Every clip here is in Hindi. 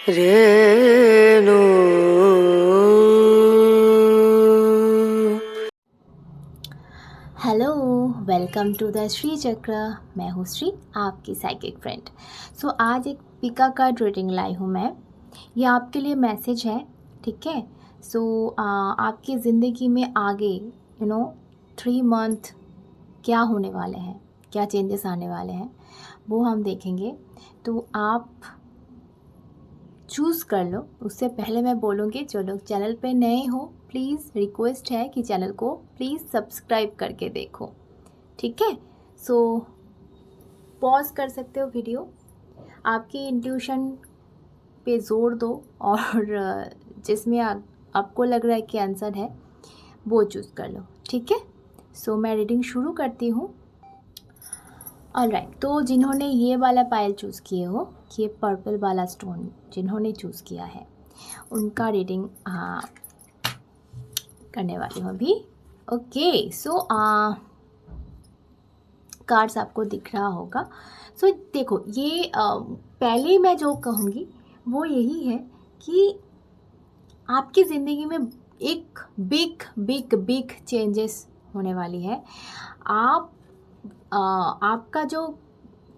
Renu. Hello, welcome to the Shri Chakra. मैं हूँ श्री, आपकी साइकिक फ्रेंड। सो आज एक पिका कार्ड रीडिंग लाई हूँ मैं। ये आपके लिए मैसेज है, ठीक है। सो आपकी ज़िंदगी में आगे 3 मंथ क्या होने वाले हैं, क्या चेंजेस आने वाले हैं, वो हम देखेंगे। तो आप चूज़ कर लो। उससे पहले मैं बोलूँगी, जो लोग चैनल पे नए हो, प्लीज़ रिक्वेस्ट है कि चैनल को प्लीज़ सब्सक्राइब करके देखो, ठीक है। सो पॉज कर सकते हो वीडियो, आपकी इंट्यूशन पे ज़ोर दो और जिसमें आपको लग रहा है कि आंसर है वो चूज़ कर लो, ठीक है। सो मैं रीडिंग शुरू करती हूँ। ऑलराइट, तो जिन्होंने ये वाला पायल चूज़ किए हो, ये पर्पल वाला स्टोन जिन्होंने चूज़ किया है, उनका रीडिंग करने वाली हूँ अभी। ओके, सो कार्ड्स आपको दिख रहा होगा। सो देखो, ये पहले मैं जो कहूँगी वो यही है कि आपकी ज़िंदगी में एक बिग बिग बिग चेंजेस होने वाली है। आपका जो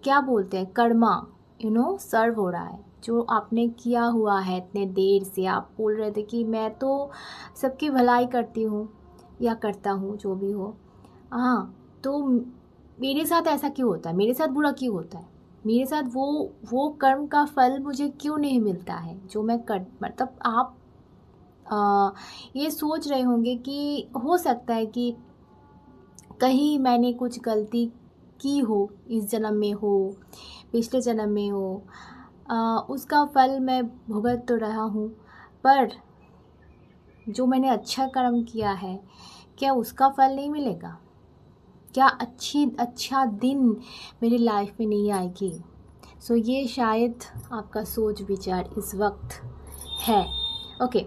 क्या बोलते हैं कर्मा सर्व हो रहा है। जो आपने किया हुआ है इतने देर से, आप बोल रहे थे कि मैं तो सबकी भलाई करती हूँ या करता हूँ, जो भी हो। हाँ, तो मेरे साथ ऐसा क्यों होता है, मेरे साथ बुरा क्यों होता है, मेरे साथ वो कर्म का फल मुझे क्यों नहीं मिलता है जो मैं कर, मतलब आप ये सोच रहे होंगे कि हो सकता है कि कहीं मैंने कुछ गलती की हो, इस जन्म में हो, पिछले जन्म में हो, उसका फल मैं भुगत तो रहा हूँ, पर जो मैंने अच्छा कर्म किया है, क्या उसका फल नहीं मिलेगा? क्या अच्छा दिन मेरी लाइफ में नहीं आएगी? सो ये शायद आपका सोच विचार इस वक्त है। ओके,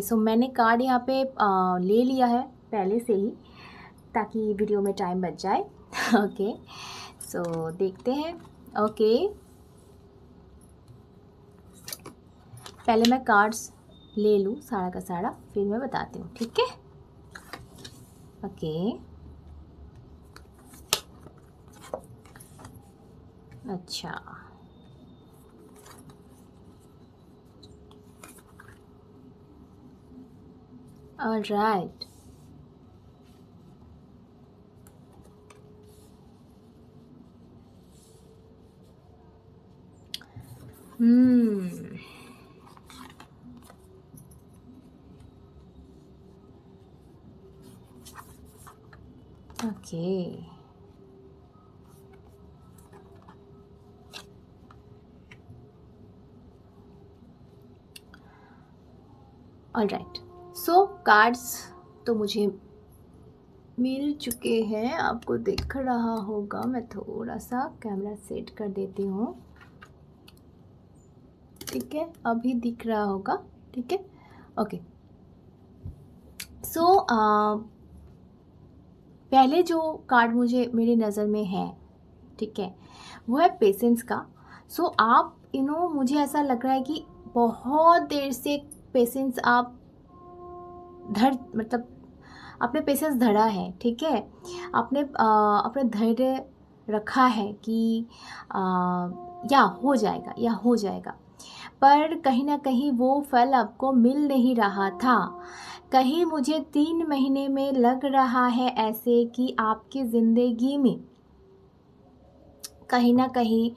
सो मैंने कार्ड यहाँ पे ले लिया है पहले से ही, ताकि वीडियो में टाइम बच जाए। ओके, सो देखते हैं। ओके, पहले मैं कार्ड्स ले लूँ सारा का सारा, फिर मैं बताती हूँ, ठीक है। ओके, अच्छा, alright. Okay, alright. So cards तो मुझे मिल चुके हैं, आपको दिख रहा होगा। मैं थोड़ा सा कैमरा सेट कर देती हूँ, ठीक है, अभी दिख रहा होगा, ठीक है। ओके, सो पहले जो कार्ड मुझे मेरी नज़र में है, ठीक है, वो है पेशेंस का। सो आप मुझे ऐसा लग रहा है कि बहुत देर से पेशेंस आप मतलब आपने पेशेंस धरा है, ठीक है। आपने अपने धैर्य रखा है कि या हो जाएगा या हो जाएगा, पर कहीं ना कहीं वो फल आपको मिल नहीं रहा था। कहीं मुझे 3 महीने में लग रहा है ऐसे कि आपकी ज़िंदगी में कहीं ना कहीं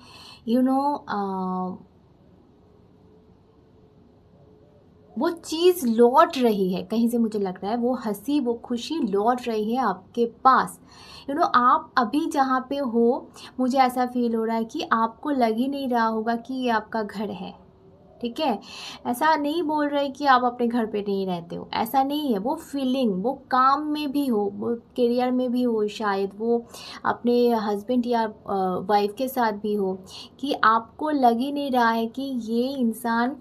वो चीज़ लौट रही है। कहीं से मुझे लग रहा है वो हंसी, वो खुशी लौट रही है आपके पास। आप अभी जहाँ पे हो, मुझे ऐसा फील हो रहा है कि आपको लग ही नहीं रहा होगा कि ये आपका घर है, ठीक है। ऐसा नहीं बोल रहे कि आप अपने घर पे नहीं रहते हो, ऐसा नहीं है। वो फीलिंग वो काम में भी हो, वो करियर में भी हो, शायद वो अपने हस्बैंड या वाइफ के साथ भी हो, कि आपको लग ही नहीं रहा है कि ये इंसान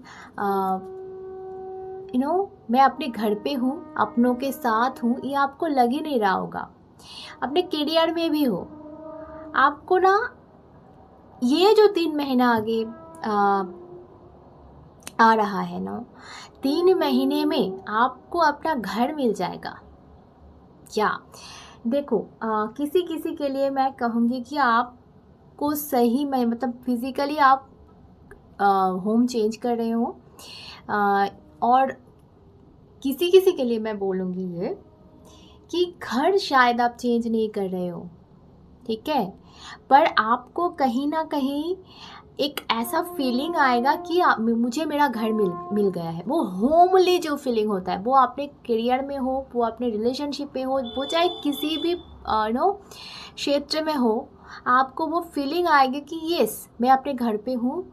मैं अपने घर पे हूँ, अपनों के साथ हूँ, ये आपको लग ही नहीं रहा होगा। अपने करियर में भी हो, आपको ना ये जो 3 महीना आगे आ रहा है ना, 3 महीने में आपको अपना घर मिल जाएगा। क्या देखो, किसी किसी के लिए मैं कहूँगी कि आपको सही में मतलब फिज़िकली आप होम चेंज कर रहे हो, और किसी किसी के लिए मैं बोलूँगी ये कि घर शायद आप चेंज नहीं कर रहे हो, ठीक है, पर आपको कहीं ना कहीं एक ऐसा फीलिंग आएगा कि मुझे मेरा घर मिल गया है। वो होमली जो फीलिंग होता है, वो अपने करियर में हो, वो अपने रिलेशनशिप में हो, वो चाहे किसी भी नो क्षेत्र में हो, आपको वो फीलिंग आएगी कि यस मैं अपने घर पे हूँ।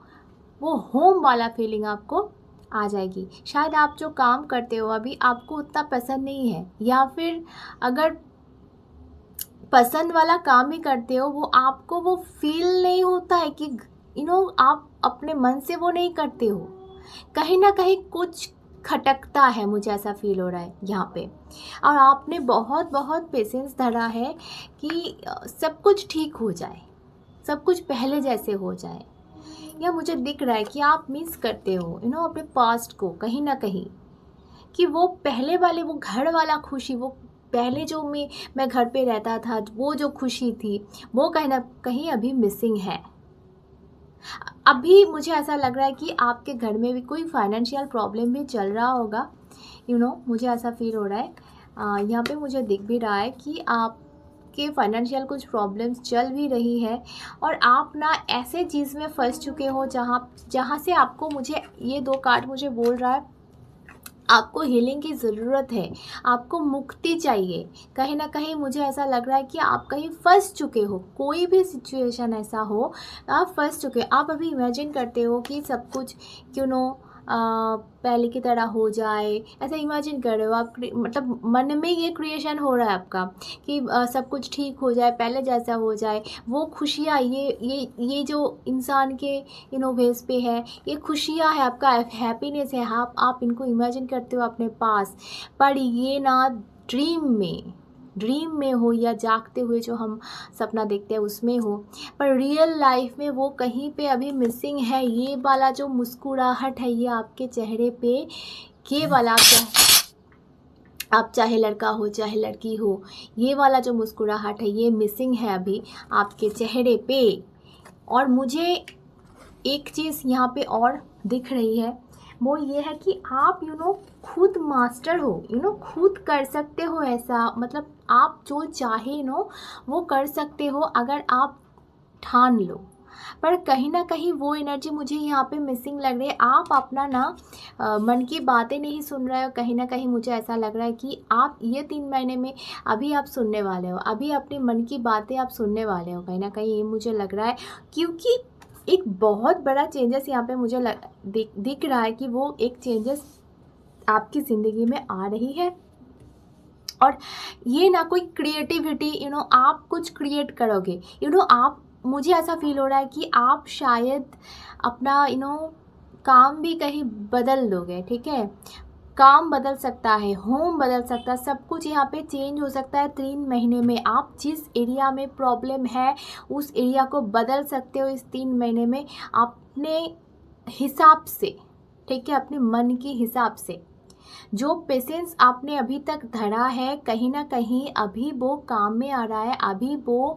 वो होम वाला फीलिंग आपको आ जाएगी। शायद आप जो काम करते हो अभी आपको उतना पसंद नहीं है, या फिर अगर पसंद वाला काम ही करते हो, वो आपको वो फील नहीं होता है कि आप अपने मन से वो नहीं करते हो। कहीं ना कहीं कुछ खटकता है, मुझे ऐसा फील हो रहा है यहाँ पे। और आपने बहुत बहुत पेशेंस धरा है कि सब कुछ ठीक हो जाए, सब कुछ पहले जैसे हो जाए। या मुझे दिख रहा है कि आप मिस करते हो अपने पास्ट को कहीं ना कहीं, कि वो पहले वाले वो घर वाला खुशी, वो पहले जो मैं घर पे रहता था, वो जो खुशी थी, वो कहीं ना कहीं अभी मिसिंग है। अभी मुझे ऐसा लग रहा है कि आपके घर में भी कोई फाइनेंशियल प्रॉब्लम भी चल रहा होगा, मुझे ऐसा फील हो रहा है। यहाँ पे मुझे दिख भी रहा है कि आप के फाइनेंशियल कुछ प्रॉब्लम्स चल भी रही है, और आप ना ऐसे चीज़ में फंस चुके हो जहाँ से आपको, मुझे ये 2 कार्ड मुझे बोल रहा है, आपको हीलिंग की ज़रूरत है, आपको मुक्ति चाहिए। कहीं ना कहीं मुझे ऐसा लग रहा है कि आप कहीं फंस चुके हो, कोई भी सिचुएशन ऐसा हो, आप फंस चुके हो। आप अभी इमेजिन करते हो कि सब कुछ पहले की तरह हो जाए, ऐसा इमेजिन कर रहे हो आप, मतलब मन में ये क्रिएशन हो रहा है आपका कि सब कुछ ठीक हो जाए, पहले जैसा हो जाए। वो खुशियाँ, ये जो इंसान के बेस पे है, ये खुशियाँ है, आपका हैप्पीनेस है, आप इनको इमेजिन करते हो अपने पास। पर ये ना ड्रीम में हो, या जागते हुए जो हम सपना देखते हैं उसमें हो, पर रियल लाइफ में वो कहीं पे अभी मिसिंग है। ये वाला जो मुस्कुराहट है, ये आपके चेहरे पे, ये वाला आप चाहे लड़का हो चाहे लड़की हो, ये वाला जो मुस्कुराहट है ये मिसिंग है अभी आपके चेहरे पे। और मुझे एक चीज़ यहाँ पे और दिख रही है, वो ये है कि आप खुद मास्टर हो, खुद कर सकते हो ऐसा, मतलब आप जो चाहे वो कर सकते हो अगर आप ठान लो। पर कहीं ना कहीं वो एनर्जी मुझे यहाँ पे मिसिंग लग रही है। आप अपना मन की बातें नहीं सुन रहे हो। कहीं ना कहीं मुझे ऐसा लग रहा है कि आप ये 3 महीने में अभी आप सुनने वाले हो, अभी अपने मन की बातें आप सुनने वाले हो। कहीं ना कहीं ये मुझे लग रहा है, क्योंकि एक बहुत बड़ा चेंजेस यहाँ पे मुझे दिख रहा है कि वो एक चेंजेस आपकी ज़िंदगी में आ रही है। और ये ना कोई क्रिएटिविटी, आप कुछ क्रिएट करोगे, आप, मुझे ऐसा फील हो रहा है कि आप शायद अपना काम भी कहीं बदल दोगे, ठीक है। काम बदल सकता है, होम बदल सकता है, सब कुछ यहाँ पे चेंज हो सकता है 3 महीने में। आप जिस एरिया में प्रॉब्लम है उस एरिया को बदल सकते हो इस 3 महीने में, अपने हिसाब से, ठीक है, अपने मन के हिसाब से। जो पेशेंस आपने अभी तक धरा है, कहीं ना कहीं अभी वो काम में आ रहा है, अभी वो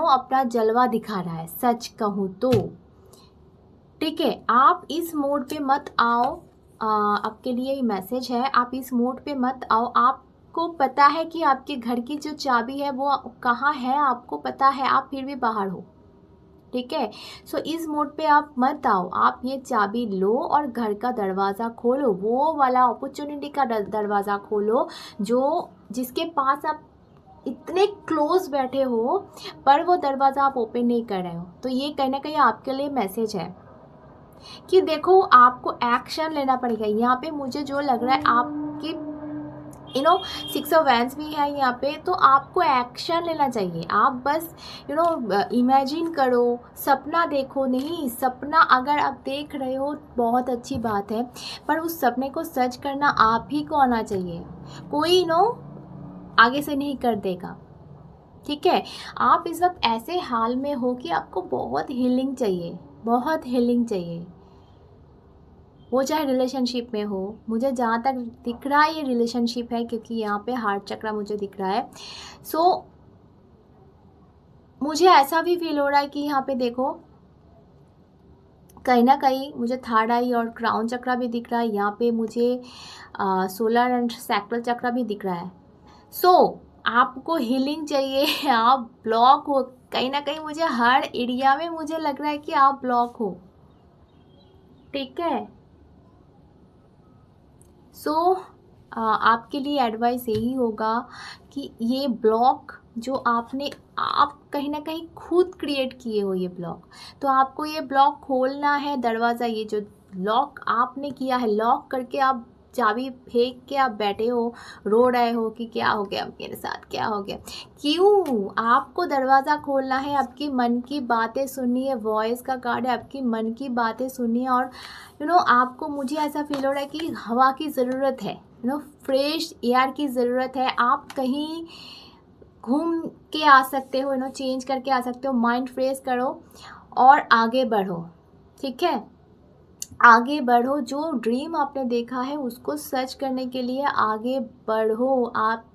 अपना जलवा दिखा रहा है, सच कहूँ तो, ठीक है। आप इस मोड पे मत आओ, आपके लिए मैसेज है, आप इस मोड पे मत आओ। आपको पता है कि आपके घर की जो चाबी है वो कहाँ है, आपको पता है, आप फिर भी बाहर हो, ठीक है। सो इस मोड पे आप मत आओ, आप ये चाबी लो और घर का दरवाज़ा खोलो, वो वाला अपॉर्चुनिटी का दरवाज़ा खोलो जो जिसके पास आप इतने क्लोज बैठे हो, पर वो दरवाज़ा आप ओपन नहीं कर रहे हो। तो ये कहीं ना कहीं आपके लिए मैसेज है कि देखो आपको एक्शन लेना पड़ेगा। यहाँ पे मुझे जो लग रहा है आपकी 6 ऑफ वैंड्स भी है यहाँ पे, तो आपको एक्शन लेना चाहिए। आप बस इमेजिन करो, सपना देखो। नहीं, सपना अगर आप देख रहे हो बहुत अच्छी बात है, पर उस सपने को सच करना आप ही को आना चाहिए, कोई आगे से नहीं कर देगा। ठीक है। आप इस वक्त ऐसे हाल में हो कि आपको बहुत हीलिंग चाहिए, बहुत हीलिंग चाहिए, वो चाहे रिलेशनशिप में हो। मुझे जहाँ तक दिख रहा है ये रिलेशनशिप है, क्योंकि यहाँ पे हार्ट चक्रा मुझे दिख रहा है। सो मुझे ऐसा भी फील हो रहा है कि यहाँ पे देखो कहीं ना कहीं मुझे थर्ड आई और क्राउन चक्रा भी दिख रहा है। यहाँ पे मुझे सोलर एंड सैक्रल चक्रा भी दिख रहा है। सो आपको हीलिंग चाहिए। आप ब्लॉक हो कहीं ना कहीं, मुझे हर एरिया में मुझे लग रहा है कि आप ब्लॉक हो, ठीक है। सो आपके लिए एडवाइस यही होगा कि ये ब्लॉक जो आप कहीं ना कहीं खुद क्रिएट किए हो ये ब्लॉक, तो आपको ये ब्लॉक खोलना है। दरवाज़ा ये जो लॉक आपने किया है, लॉक करके आप चाबी फेंक के आप बैठे हो, रो रहे हो कि क्या हो गया मेरे साथ, क्या हो गया, क्यों। आपको दरवाज़ा खोलना है, आपकी मन की बातें सुननी है। वॉइस का कार्ड है, आपकी मन की बातें सुननी है। और आपको, मुझे ऐसा फील हो रहा है कि हवा की ज़रूरत है, फ्रेश एयर की ज़रूरत है। आप कहीं घूम के आ सकते हो, चेंज करके आ सकते हो। माइंड फ्रेश करो और आगे बढ़ो, ठीक है। आगे बढ़ो, जो ड्रीम आपने देखा है उसको सर्च करने के लिए आगे बढ़ो। आप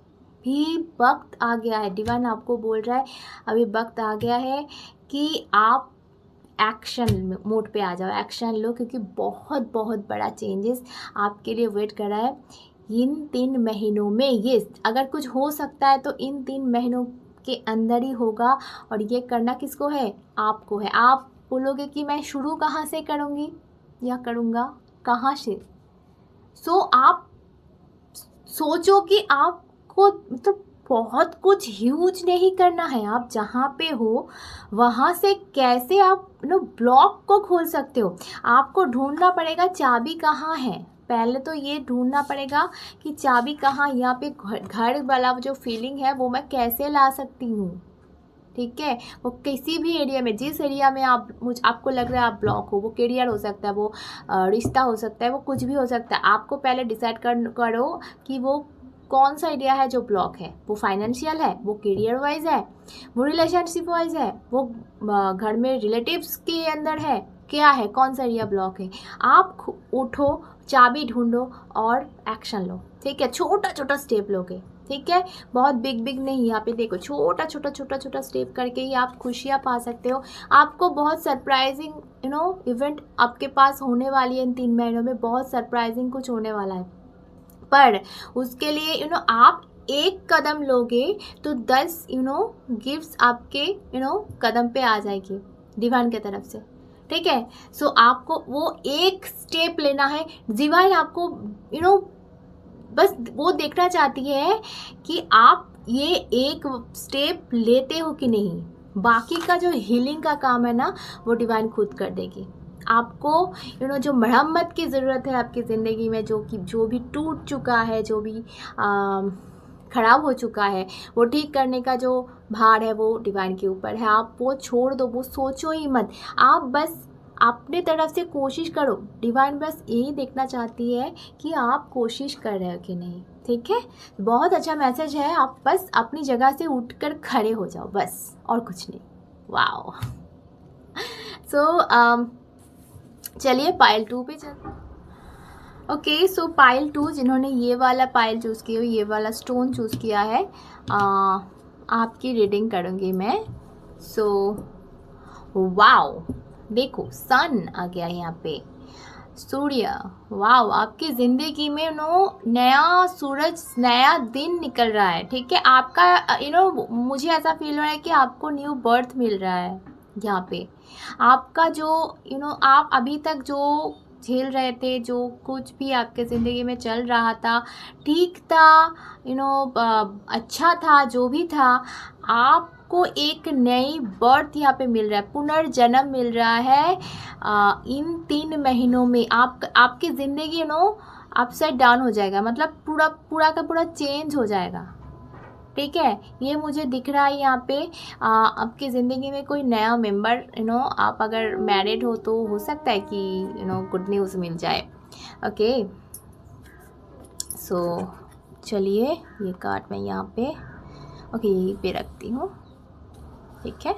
भी वक्त आ गया है, डिवाइन आपको बोल रहा है अभी वक्त आ गया है कि आप एक्शन मोड पे आ जाओ, एक्शन लो, क्योंकि बहुत बहुत बड़ा चेंजेस आपके लिए वेट कर रहा है इन 3 महीनों में। ये अगर कुछ हो सकता है तो इन 3 महीनों के अंदर ही होगा। और ये करना किसको है? आपको है। आप बोलोगे कि मैं शुरू कहाँ से करूँगी या करूँगा कहाँ से। सो आप सोचो कि आपको मतलब बहुत कुछ ह्यूज नहीं करना है। आप जहाँ पे हो वहाँ से कैसे आप ब्लॉक को खोल सकते हो। आपको ढूंढना पड़ेगा चाबी कहाँ है। पहले तो ये ढूंढना पड़ेगा कि चाबी कहाँ, यहाँ पे घर वाला जो फीलिंग है वो मैं कैसे ला सकती हूँ, ठीक है। वो किसी भी एरिया में, जिस एरिया में आपको लग रहा है आप ब्लॉक हो, वो करियर हो सकता है, वो रिश्ता हो सकता है, वो कुछ भी हो सकता है। आपको पहले डिसाइड करो कि वो कौन सा एरिया है जो ब्लॉक है। वो फाइनेंशियल है, वो करियर वाइज है, वो रिलेशनशिप वाइज है, वो घर में रिलेटिव्स के अंदर है, क्या है, कौन सा एरिया ब्लॉक है। आप उठो, चाबी ढूंढो और एक्शन लो, ठीक है। छोटा छोटा स्टेप लोगे, ठीक है। बहुत बिग नहीं, यहाँ पे देखो छोटा छोटा स्टेप करके ही आप खुशियाँ पा सकते हो। आपको बहुत सरप्राइजिंग इवेंट आपके पास होने वाली है इन 3 महीनों में। बहुत सरप्राइजिंग कुछ होने वाला है, पर उसके लिए आप एक कदम लोगे तो 10 गिफ्ट्स आपके कदम पे आ जाएगी डिवाइन की तरफ से, ठीक है। सो आपको वो एक स्टेप लेना है। डिवाइन आपको बस वो देखना चाहती है कि आप ये एक स्टेप लेते हो कि नहीं। बाकी का जो हीलिंग का काम है ना, वो डिवाइन खुद कर देगी। आपको जो मरम्मत की ज़रूरत है आपकी ज़िंदगी में, जो भी टूट चुका है, जो भी ख़राब हो चुका है, वो ठीक करने का जो भार है वो डिवाइन के ऊपर है। आप वो छोड़ दो, वो सोचो ही मत। आप बस अपने तरफ से कोशिश करो। डिवाइन बस यही देखना चाहती है कि आप कोशिश कर रहे हो कि नहीं, ठीक है। बहुत अच्छा मैसेज है। आप बस अपनी जगह से उठकर खड़े हो जाओ, बस, और कुछ नहीं। वाओ। सो चलिए पाइल 2 पे चलते हैं। ओके, सो पाइल 2 जिन्होंने ये वाला पाइल चूज़ किया, ये वाला स्टोन चूज़ किया है, आपकी रीडिंग करूँगी मैं। सो वाओ, देखो सन आ गया यहाँ पे, सूर्य। वाओ, आपकी ज़िंदगी में नया सूरज, नया दिन निकल रहा है, ठीक है। आपका मुझे ऐसा फील हो रहा है कि आपको न्यू बर्थ मिल रहा है यहाँ पे। आपका जो आप अभी तक जो झेल रहे थे, जो कुछ भी आपके ज़िंदगी में चल रहा था, ठीक था, अच्छा था, जो भी था, आपको एक नई बर्थ यहाँ पे मिल रहा है, पुनर्जन्म मिल रहा है। इन 3 महीनों में आपकी ज़िंदगी अपसाइड डाउन हो जाएगा, मतलब पूरा का पूरा चेंज हो जाएगा, ठीक है। ये मुझे दिख रहा है यहाँ पे। आपकी ज़िंदगी में कोई नया मेंबर, आप अगर मैरिड हो तो हो सकता है कि गुड न्यूज़ मिल जाए। ओके, सो चलिए ये कार्ड मैं यहाँ पे ओके, यहीं पे रखती हूँ, ठीक है।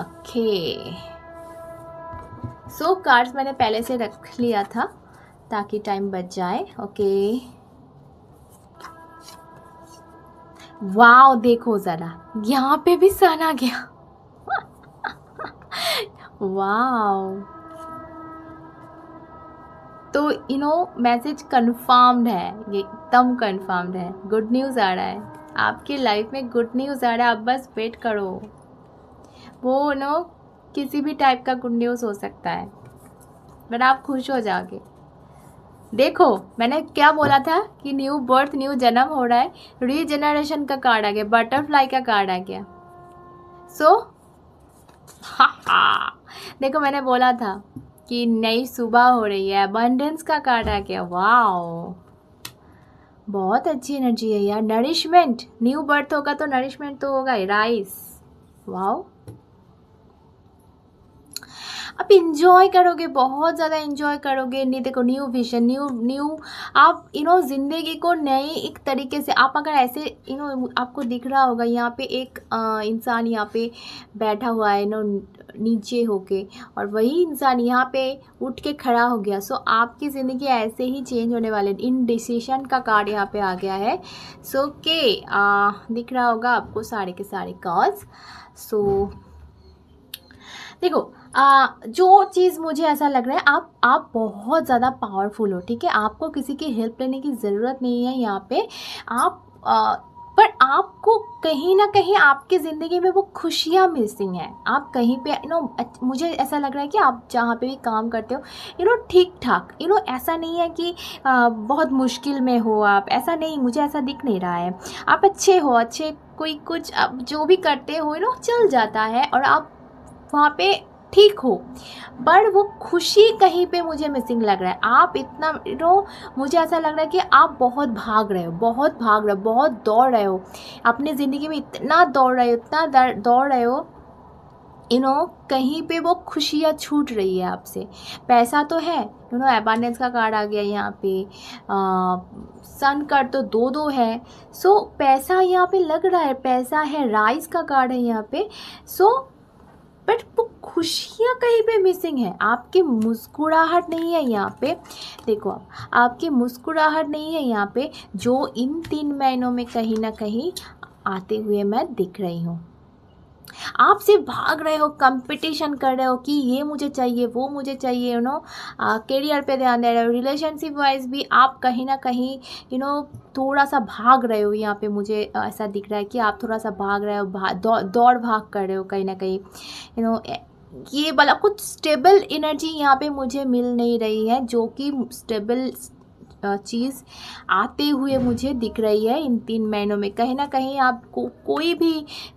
ओके, सो कार्ड्स मैंने पहले से रख लिया था ताकि टाइम बच जाए। ओके, वाओ, देखो ज़रा, यहाँ पे भी सन आ गया। वाओ, तो मैसेज कंफर्म्ड है, ये एकदम कंफर्म्ड है, गुड न्यूज़ आ रहा है, आपकी लाइफ में गुड न्यूज़ आ रहा है। आप बस वेट करो, वो किसी भी टाइप का गुड न्यूज़ हो सकता है, बट आप खुश हो जाओगे। देखो, मैंने क्या बोला था कि न्यू बर्थ, न्यू जन्म हो रहा है, रीजनरेशन का कार्ड आ गया, बटरफ्लाई का कार्ड आ गया। सो देखो, मैंने बोला था कि नई सुबह हो रही है, अबंडेंस का कार्ड आ गया। वाओ, बहुत अच्छी एनर्जी है यार। नरिशमेंट, न्यू बर्थ होगा तो नरिशमेंट तो होगा ही, राइस। वाओ, आप इंजॉय करोगे, बहुत ज़्यादा इंजॉय करोगे। नहीं, देखो, न्यू विजन, न्यू आप ज़िंदगी को नए एक तरीके से, आप अगर ऐसे आपको दिख रहा होगा यहाँ पे एक इंसान यहाँ पे बैठा हुआ है नीचे होके, और वही इंसान यहाँ पे उठ के खड़ा हो गया। सो आपकी ज़िंदगी ऐसे ही चेंज होने वाले। इन डिसीशन का कार्ड यहाँ पे आ गया है। सो दिख रहा होगा आपको सारे के सारे कार्ड्स। सो देखो, जो चीज़ मुझे ऐसा लग रहा है, आप बहुत ज़्यादा पावरफुल हो, ठीक है। आपको किसी की हेल्प लेने की ज़रूरत नहीं है यहाँ पे। आप पर आपको कहीं ना कहीं आपकी ज़िंदगी में वो खुशियाँ मिसिंग हैं। आप कहीं पे मुझे ऐसा लग रहा है कि आप जहाँ पे भी काम करते हो ठीक ठाक, ऐसा नहीं है कि बहुत मुश्किल में हो आप, ऐसा नहीं, मुझे ऐसा दिख नहीं रहा है। आप अच्छे हो, अच्छे कोई कुछ आप जो भी करते हो चल जाता है, और आप वहाँ पे ठीक हो, पर वो खुशी कहीं पे मुझे मिसिंग लग रहा है। आप इतना मुझे ऐसा लग रहा है कि आप बहुत भाग रहे हो, बहुत दौड़ रहे हो अपनी ज़िंदगी में, इतना दौड़ रहे हो, इतना दौड़ रहे हो, कहीं पे वो खुशियाँ छूट रही है आपसे। पैसा तो है, अबंडेंस का कार्ड आ गया यहाँ पे, सन कार्ड तो दो है। सो पैसा यहाँ पे लग रहा है, पैसा है, राइज का कार्ड है यहाँ पे। सो बट वो खुशियाँ कहीं पे मिसिंग है। आपकी मुस्कुराहट नहीं है यहाँ पे। देखो, आपकी मुस्कुराहट नहीं है यहाँ पे, जो इन 3 महीनों में कहीं ना कहीं आते हुए मैं दिख रही हूँ। आप सिर्फ भाग रहे हो, कंपटीशन कर रहे हो कि ये मुझे चाहिए, वो मुझे चाहिए, करियर पे ध्यान दे रहे हो। रिलेशनशिप वाइज भी आप कहीं ना कहीं थोड़ा सा भाग रहे हो। यहाँ पे मुझे ऐसा दिख रहा है कि आप थोड़ा सा भाग रहे हो, दौड़ भाग कर रहे हो कहीं ना कहीं। ये वाला कुछ स्टेबल एनर्जी यहाँ पे मुझे मिल नहीं रही है, जो कि स्टेबल चीज़ आते हुए मुझे दिख रही है इन 3 महीनों में। कहीं ना कहीं आपको कोई भी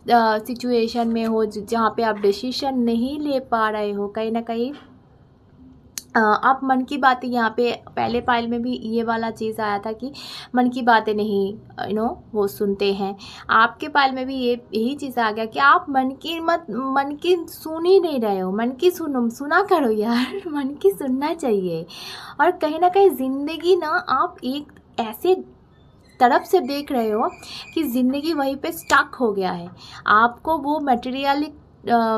सिचुएशन में हो जहाँ पे आप डिसीजन नहीं ले पा रहे हो, कहीं ना कहीं आप मन की बातें, यहाँ पे पहले पाइल में भी ये वाला चीज़ आया था कि मन की बातें नहीं वो सुनते हैं। आपके पाइल में भी यही चीज़ आ गया कि आप मन की सुन ही नहीं रहे हो। मन की सुना करो यार, मन की सुनना चाहिए। और कहीं ना कहीं ज़िंदगी आप एक ऐसे तरफ से देख रहे हो कि ज़िंदगी वहीं पे स्टक हो गया है। आपको वो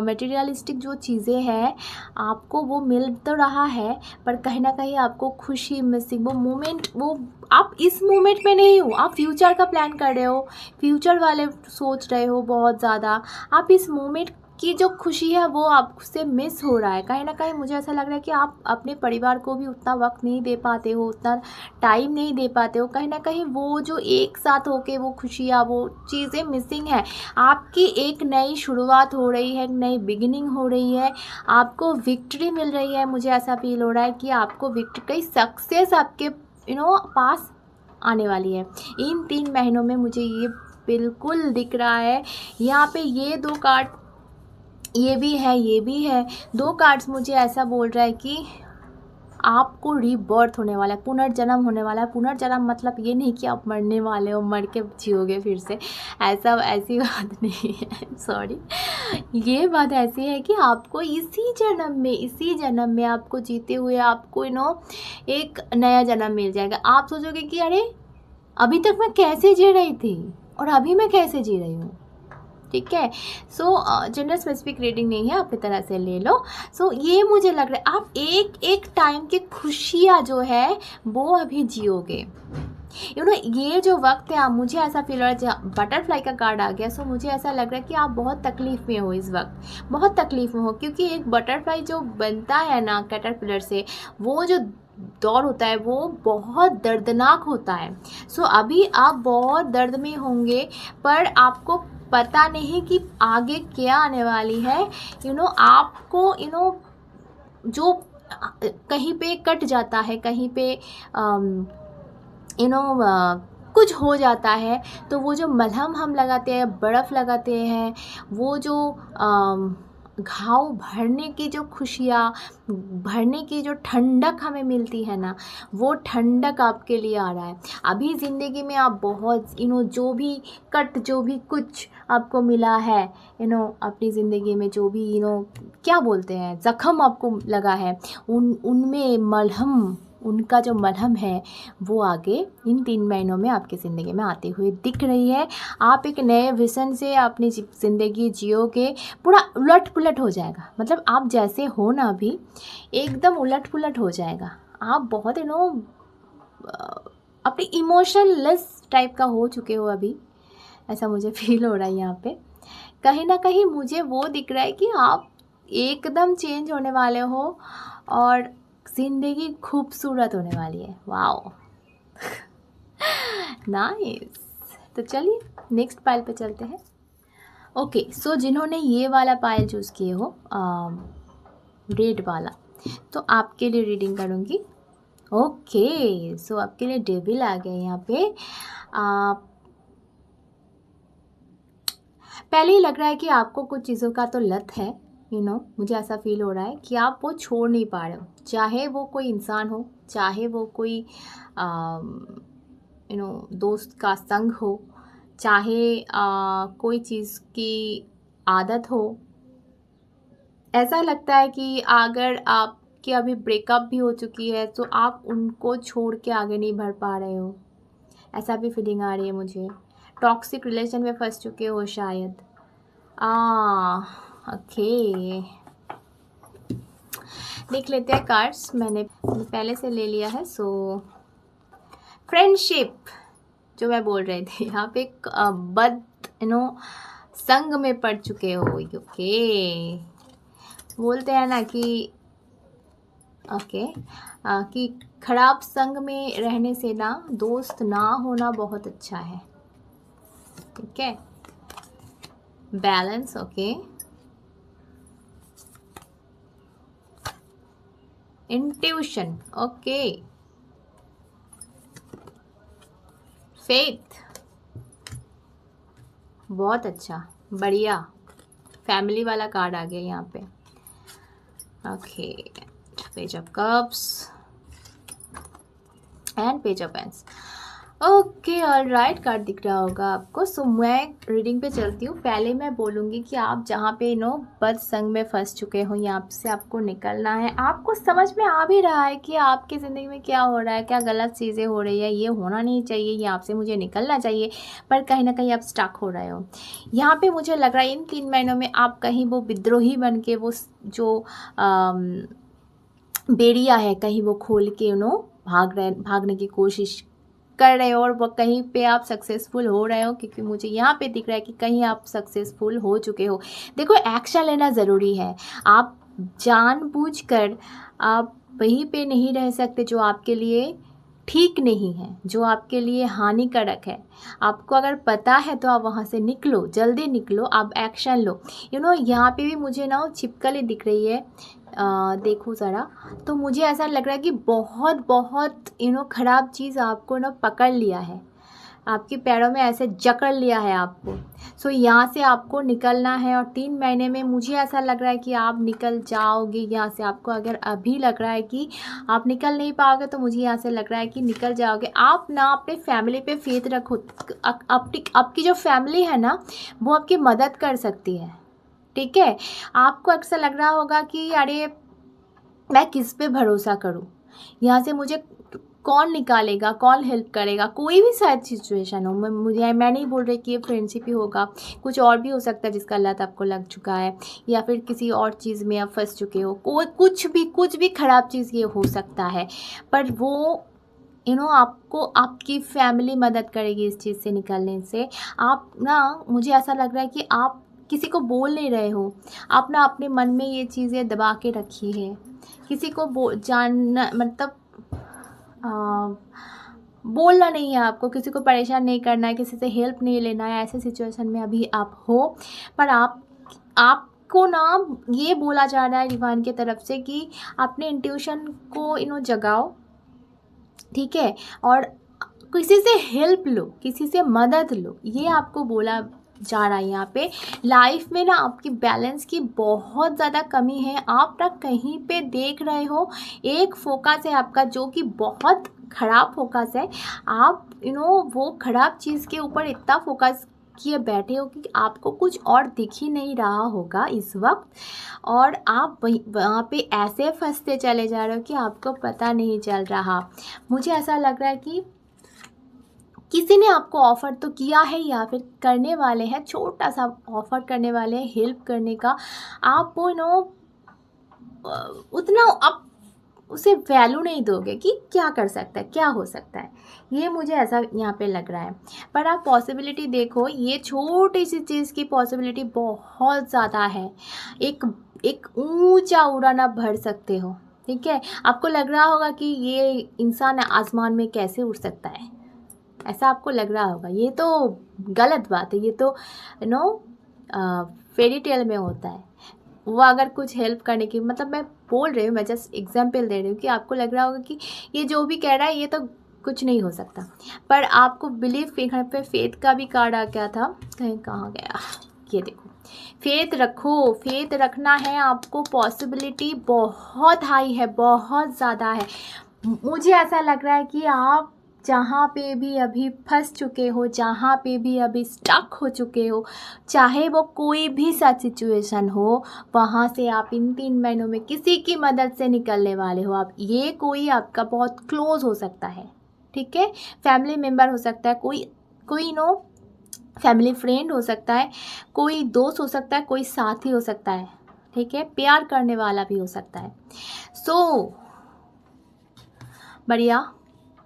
मटेरियलिस्टिक जो चीज़ें हैं आपको वो मिल तो रहा है, पर कहीं ना कहीं आपको खुशी मिसिंग, वो मोमेंट, वो आप इस मोमेंट में नहीं हो। आप फ्यूचर का प्लान कर रहे हो, फ्यूचर वाले सोच रहे हो बहुत ज़्यादा। आप इस मोमेंट की जो खुशी है वो आपसे मिस हो रहा है। कहीं ना कहीं मुझे ऐसा लग रहा है कि आप अपने परिवार को भी उतना वक्त नहीं दे पाते हो, उतना टाइम नहीं दे पाते हो। कहीं ना कहीं वो जो एक साथ होके वो खुशियाँ, वो चीज़ें मिसिंग है। आपकी एक नई शुरुआत हो रही है, एक नई बिगिनिंग हो रही है, आपको विक्ट्री मिल रही है। मुझे ऐसा फील हो रहा है कि आपको विक्ट्री, कई सक्सेस आपके पास आने वाली है इन 3 महीनों में। मुझे ये बिल्कुल दिख रहा है। यहाँ पे ये 2 कार्ड, ये भी है, ये भी है, 2 कार्ड्स मुझे ऐसा बोल रहा है कि आपको रीबर्थ होने वाला है, पुनर्जन्म होने वाला है। पुनर्जन्म मतलब ये नहीं कि आप मरने वाले हो, मर के जियोगे फिर से, ऐसी बात नहीं है, सॉरी। ये बात ऐसी है कि आपको इसी जन्म में आपको जीते हुए आपको एक नया जन्म मिल जाएगा। आप सोचोगे कि अरे अभी तक मैं कैसे जी रही थी, और अभी मैं कैसे जी रही हूँ। ठीक है। सो जेंडर स्पेसिफिक रीडिंग नहीं है, अपनी तरह से ले लो। सो ये मुझे लग रहा है आप एक एक टाइम की खुशियाँ जो है वो अभी जियोगे। ये जो वक्त है, आप, मुझे ऐसा फील हो रहा है, बटरफ्लाई का कार्ड आ गया। सो मुझे ऐसा लग रहा है कि आप बहुत तकलीफ़ में हो इस वक्त, बहुत तकलीफ़ में हो, क्योंकि एक बटरफ्लाई जो बनता है ना कैटरपिलर से, वो जो दौर होता है वो बहुत दर्दनाक होता है। सो अभी आप बहुत दर्द में होंगे, पर आपको पता नहीं कि आगे क्या आने वाली है। आपको जो कहीं पे कट जाता है, कहीं पे कुछ हो जाता है, तो वो जो मलहम हम लगाते हैं, बर्फ़ लगाते हैं, वो जो घाव भरने की जो खुशियाँ, भरने की जो ठंडक हमें मिलती है ना, वो ठंडक आपके लिए आ रहा है। अभी ज़िंदगी में आप बहुत जो भी जो भी कुछ आपको मिला है, अपनी ज़िंदगी में जो भी क्या बोलते हैं, ज़ख़म आपको लगा है, उनमें मलहम, उनका जो मलहम है वो आगे इन 3 महीनों में आपकी ज़िंदगी में आते हुए दिख रही है। आप एक नए विज़न से अपनी ज़िंदगी जियोगे, पूरा उलट पुलट हो जाएगा। मतलब आप जैसे हो ना अभी, एकदम उलट पुलट हो जाएगा। आप बहुत अपनी इमोशनलेस टाइप का हो चुके हो अभी, ऐसा मुझे फील हो रहा है यहाँ पे। कहीं ना कहीं मुझे वो दिख रहा है कि आप एकदम चेंज होने वाले हो और ज़िंदगी खूबसूरत होने वाली है। Wow, nice. तो चलिए नेक्स्ट पाइल पे चलते हैं। ओके, सो जिन्होंने ये वाला पाइल चूज़ किए हो, रेड वाला, तो आपके लिए रीडिंग करूँगी। ओके, सो आपके लिए डेविल आ गया यहाँ पे। पहले ही लग रहा है कि आपको कुछ चीज़ों का तो लत है, मुझे ऐसा फील हो रहा है कि आप वो छोड़ नहीं पा रहे हो। चाहे वो कोई इंसान हो, चाहे वो कोई दोस्त का संग हो, चाहे कोई चीज़ की आदत हो। ऐसा लगता है कि अगर आपकी अभी ब्रेकअप भी हो चुकी है तो आप उनको छोड़ के आगे नहीं बढ़ पा रहे हो, ऐसा भी फीलिंग आ रही है मुझे। टॉक्सिक रिलेशन में फंस चुके हो शायद। ओके, देख लेते हैं कार्ड्स। मैंने पहले से ले लिया है। सो फ्रेंडशिप जो मैं बोल रही थी, यहाँ पे बद संग में पड़ चुके हो। ओके, बोलते हैं ना कि कि खराब संग में रहने से ना दोस्त ना होना बहुत अच्छा है। ठीक है, balance. Okay, intuition. Okay, faith, बहुत अच्छा, बढ़िया। फैमिली वाला कार्ड आ गया यहाँ पे। Okay, page of cups and page of pens. Okay, all right, card दिख रहा होगा आपको। सो मैं रीडिंग पे चलती हूँ। पहले मैं बोलूँगी कि आप जहाँ पे बद संग में फंस चुके हो, यहाँ से आपको निकलना है। आपको समझ में आ भी रहा है कि आपकी ज़िंदगी में क्या हो रहा है, क्या गलत चीज़ें हो रही है, ये होना नहीं चाहिए, ये आपसे मुझे निकलना चाहिए, पर कहीं ना कहीं आप स्टक हो रहे हो। यहाँ पे मुझे लग रहा है इन 3 महीनों में आप कहीं वो विद्रोही बन के, वो जो बेड़िया है, कहीं वो खोल के भागने की कोशिश कर रहे हो, और वो कहीं पे आप सक्सेसफुल हो रहे हो, क्योंकि मुझे यहाँ पे दिख रहा है कि कहीं आप सक्सेसफुल हो चुके हो। देखो, एक्शन लेना ज़रूरी है। आप जानबूझकर आप वहीं पे नहीं रह सकते जो आपके लिए ठीक नहीं है, जो आपके लिए हानिकारक है। आपको अगर पता है तो आप वहाँ से निकलो, जल्दी निकलो, आप एक्शन लो। यहाँ पे भी मुझे ना छिपकली दिख रही है। देखो ज़रा, तो मुझे ऐसा लग रहा है कि बहुत बहुत ख़राब चीज़ आपको पकड़ लिया है, आपके पैरों में ऐसे जकड़ लिया है आपको। सो यहाँ से आपको निकलना है, और 3 महीने में मुझे ऐसा लग रहा है कि आप निकल जाओगे यहाँ से। आपको अगर अभी लग रहा है कि आप निकल नहीं पाओगे, तो मुझे यहाँ से लग रहा है कि निकल जाओगे। आप ना अपने फैमिली पे फेथ रखो। आपकी जो फैमिली है ना, वो आपकी मदद कर सकती है। ठीक है, आपको अक्सर लग रहा होगा कि अरे मैं किस पे भरोसा करूं, यहाँ से मुझे कौन निकालेगा, कौन हेल्प करेगा, कोई भी शायद सिचुएशन हो। मैं नहीं बोल रही कि ये फ्रेंडशिप ही होगा, कुछ और भी हो सकता है जिसका लत आपको लग चुका है, या फिर किसी और चीज़ में आप फंस चुके हो, कोई कुछ भी ख़राब चीज़ ये हो सकता है। पर वो आपको आपकी फैमिली मदद करेगी इस चीज़ से निकलने से। आप ना, मुझे ऐसा लग रहा है कि आप किसी को बोल नहीं रहे हो, आप ना अपने मन में ये चीज़ें दबा के रखी है। किसी को जानना मतलब बोलना नहीं है आपको, किसी को परेशान नहीं करना है, किसी से हेल्प नहीं लेना है। ऐसे सिचुएशन में अभी आप हो, पर आपको ना ये बोला जा रहा है डिवाइन की तरफ से कि अपने इंट्यूशन को जगाओ, ठीक है, और किसी से हेल्प लो, किसी से मदद लो, ये आपको बोला जा रहा है यहाँ पे। लाइफ में ना आपकी बैलेंस की बहुत ज़्यादा कमी है। आप ना कहीं पे देख रहे हो, एक फोकस है आपका जो कि बहुत ख़राब फोकस है। आप वो ख़राब चीज़ के ऊपर इतना फोकस किए बैठे हो कि आपको कुछ और दिख ही नहीं रहा होगा इस वक्त, और आप वहाँ पे ऐसे फंसते चले जा रहे हो कि आपको पता नहीं चल रहा। मुझे ऐसा लग रहा है कि किसी ने आपको ऑफ़र तो किया है या फिर करने वाले हैं, छोटा सा ऑफ़र करने वाले हैं हेल्प करने का। आप वो उतना आप उसे वैल्यू नहीं दोगे कि क्या कर सकता है, क्या हो सकता है। ये मुझे ऐसा यहाँ पे लग रहा है। पर आप पॉसिबिलिटी देखो, ये छोटी सी चीज़ की पॉसिबिलिटी बहुत ज़्यादा है। एक ऊंचा उड़ान आप भर सकते हो, ठीक है। आपको लग रहा होगा कि ये इंसान आसमान में कैसे उड़ सकता है, ऐसा आपको लग रहा होगा। ये तो गलत बात है, ये तो फेरी टेल में होता है। वो अगर कुछ हेल्प करने की, मतलब मैं बोल रही हूँ, मैं जस्ट एग्जांपल दे रही हूँ कि आपको लग रहा होगा कि ये जो भी कह रहा है ये तो कुछ नहीं हो सकता। पर आपको बिलीव, यहाँ पे फेथ का भी कार्ड आ गया था, कहीं कहाँ गया, ये देखो, फेथ रखो, फेथ रखना है आपको। पॉसिबिलिटी बहुत हाई है, बहुत ज़्यादा है। मुझे ऐसा लग रहा है कि आप जहाँ पे भी अभी फंस चुके हो, जहाँ पे भी अभी स्टक हो चुके हो, चाहे वो कोई भी सा सिचुएशन हो, वहाँ से आप इन 3 महीनों में किसी की मदद से निकलने वाले हो। आप ये कोई आपका बहुत क्लोज हो सकता है, ठीक है, फैमिली मेम्बर हो सकता है, कोई फैमिली फ्रेंड हो सकता है, कोई दोस्त हो सकता है, कोई साथी हो सकता है, ठीक है, प्यार करने वाला भी हो सकता है। बढ़िया,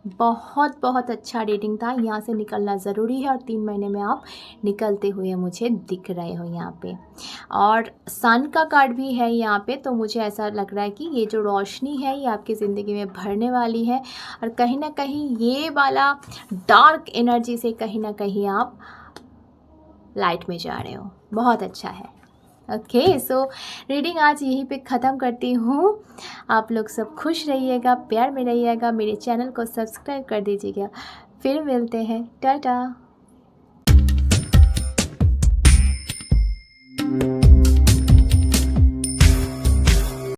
बहुत अच्छा रीडिंग था। यहाँ से निकलना ज़रूरी है, और 3 महीने में आप निकलते हुए मुझे दिख रहे हो यहाँ पे। और सन का कार्ड भी है यहाँ पे, तो मुझे ऐसा लग रहा है कि ये जो रोशनी है ये आपकी ज़िंदगी में भरने वाली है, और कहीं ना कहीं ये वाला डार्क एनर्जी से कहीं ना कहीं आप लाइट में जा रहे हो। बहुत अच्छा है। ओके, सो रीडिंग आज यहीं पे ख़त्म करती हूँ। आप लोग सब खुश रहिएगा, प्यार में रहिएगा, मेरे चैनल को सब्सक्राइब कर दीजिएगा। फिर मिलते हैं, टाटा।